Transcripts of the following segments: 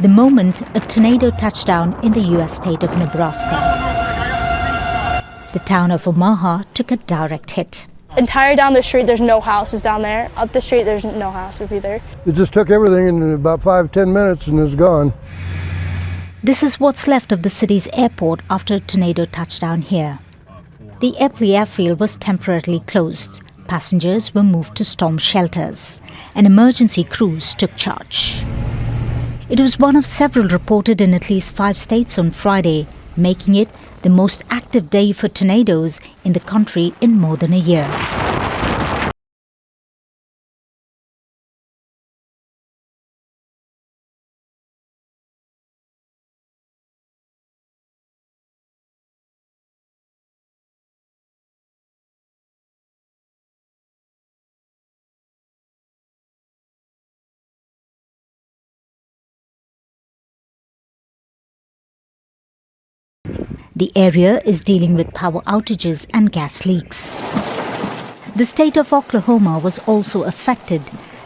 the moment a tornado touched down in the U.S. state of Nebraska. The town of Omaha took a direct hit. Entire down the street, there's no houses down there. Up the street, there's no houses either. It just took everything in about 5-10 minutes and it's gone. This is what's left of the city's airport after a tornado touched down here. The Epley airfield was temporarily closed. Passengers were moved to storm shelters, and emergency crews took charge. It was one of several reported in at least 5 states on Friday, making it the most active day for tornadoes in the country in more than a year. The area is dealing with power outages and gas leaks. The state of Oklahoma was also affected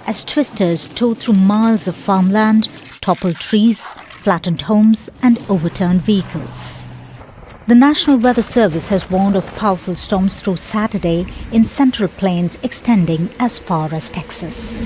as twisters tore through miles of farmland, toppled trees, flattened homes and overturned vehicles. The National Weather Service has warned of powerful storms through Saturday in Central Plains extending as far as Texas.